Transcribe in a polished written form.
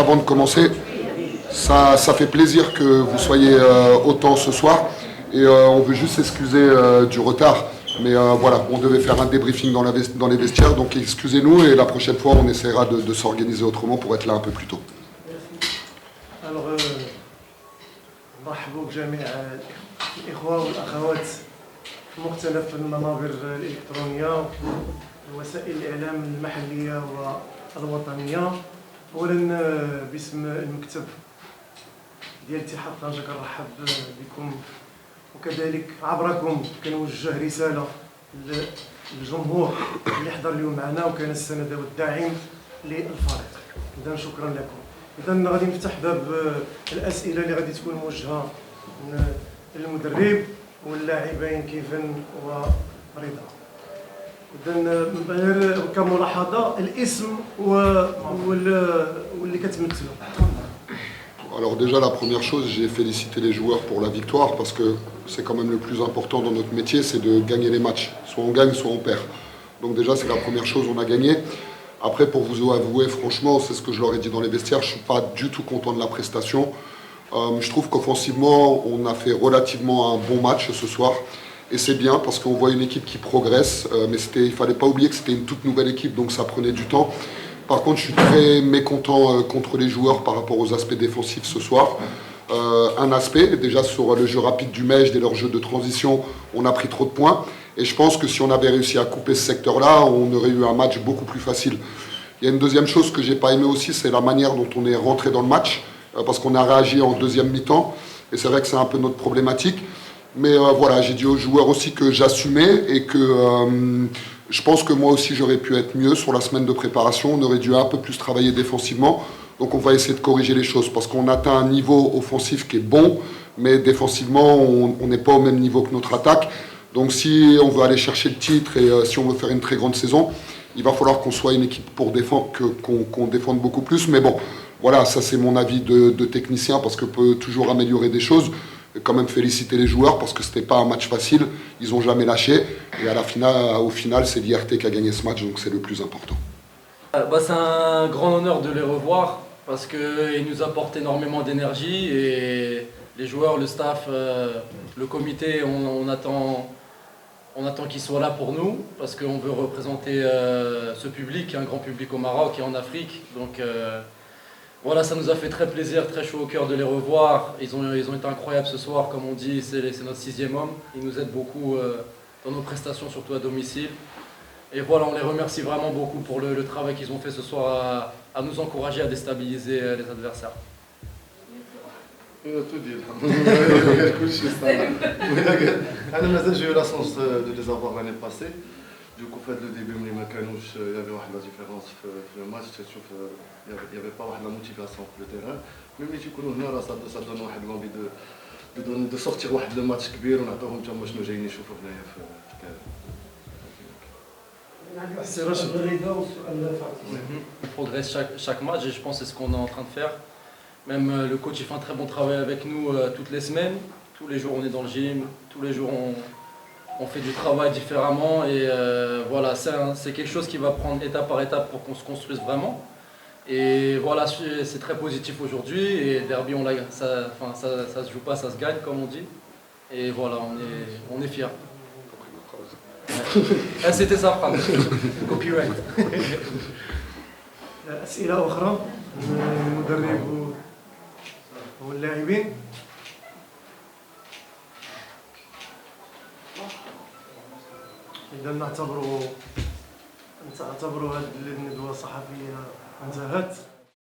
avant de commencer, ça fait plaisir que vous soyez autant ce soir. Et on veut juste s'excuser du retard. Mais voilà, on devait faire un débriefing dans les vestiaires. Donc excusez-nous et la prochaine fois, on essaiera de s'organiser autrement pour être là un peu plus tôt. Alors, مرحبا بجميع الإخوة والأخوات في مختلف المنابر الإلكترونية ووسائل الإعلام المحلية والوطنية. أولا باسم المكتب ديال اتحاد طنجة كنرحب بكم، وكذلك عبركم كنوجه رسالة للجمهور اللي حضر اليوم معنا وكان السند والداعم للفريق. إذا شكرا لكم. إذا غادي نفتح باب الأسئلة اللي غادي تكون موجهة للمدرب واللاعبين كيفن ورضا. إذا غير كملاحظة الاسم واللي كتمثلوا. Alors déjà, la première chose, j'ai félicité les joueurs pour la victoire parce que c'est quand même le plus important dans notre métier, c'est de gagner les matchs. Soit on gagne, soit on perd. Donc déjà, c'est la première chose, on a gagné. Après, pour vous avouer, franchement, c'est ce que je leur ai dit dans les vestiaires, je ne suis pas du tout content de la prestation. Je trouve qu'offensivement, on a fait relativement un bon match ce soir. Et c'est bien parce qu'on voit une équipe qui progresse. Mais il ne fallait pas oublier que c'était une toute nouvelle équipe, donc ça prenait du temps. Par contre, je suis très mécontent contre les joueurs par rapport aux aspects défensifs ce soir. Un aspect, déjà sur le jeu rapide du Mège et leur jeu de transition, on a pris trop de points. Et je pense que si on avait réussi à couper ce secteur-là, on aurait eu un match beaucoup plus facile. Il y a une deuxième chose que j'ai pas aimé aussi, c'est la manière dont on est rentré dans le match, parce qu'on a réagi en deuxième mi-temps. Et c'est vrai que c'est un peu notre problématique. Mais voilà, j'ai dit aux joueurs aussi que j'assumais et que je pense que moi aussi j'aurais pu être mieux sur la semaine de préparation. On aurait dû un peu plus travailler défensivement. Donc on va essayer de corriger les choses parce qu'on atteint un niveau offensif qui est bon, mais défensivement on n'est pas au même niveau que notre attaque. Donc si on veut aller chercher le titre et si on veut faire une très grande saison, il va falloir qu'on soit une équipe pour défendre, qu'on défende beaucoup plus. Mais bon, voilà, ça c'est mon avis de technicien parce qu'on peut toujours améliorer des choses. Et quand même féliciter les joueurs parce que c'était pas un match facile, ils n'ont jamais lâché. Et au final, c'est l'IRT qui a gagné ce match, donc c'est le plus important. C'est un grand honneur de les revoir parce qu'ils nous apportent énormément d'énergie et les joueurs, le staff, le comité, on attend qu'ils soient là pour nous parce qu'on veut représenter ce public, un grand public au Maroc et en Afrique. Donc voilà, ça nous a fait très plaisir, très chaud au cœur de les revoir. Ils ont été incroyables ce soir, comme on dit, c'est notre 6e homme. Ils nous aident beaucoup dans nos prestations, surtout à domicile. Et voilà, on les remercie vraiment beaucoup pour le travail qu'ils ont fait ce soir à nous encourager à déstabiliser les adversaires. J'ai eu la chance de les avoir l'année passée. Du coup, fait le début, il y avait une différence dans le match. Il n'y avait pas la motivation pour le terrain. Même si ça donne l'envie de sortir le match كبير ونعطيهم حتى شنو جايين يشوفوا هنايا في On progresse chaque match et je pense que c'est ce qu'on est en train de faire. Même le coach il fait un très bon travail avec nous toutes les semaines. Tous les jours on est dans le gym, tous les jours on fait du travail différemment et voilà, c'est quelque chose qui va prendre étape par étape pour qu'on se construise vraiment. Et voilà, c'est très positif aujourd'hui et derby ça se joue pas, ça se gagne comme on dit. Et voilà, on est fiers. C'était ça, phrase. Copyright. أسئلة أخرى من المدرب واللاعبين. إذا نعتبروا هذه الندوة الصحفية انتهت.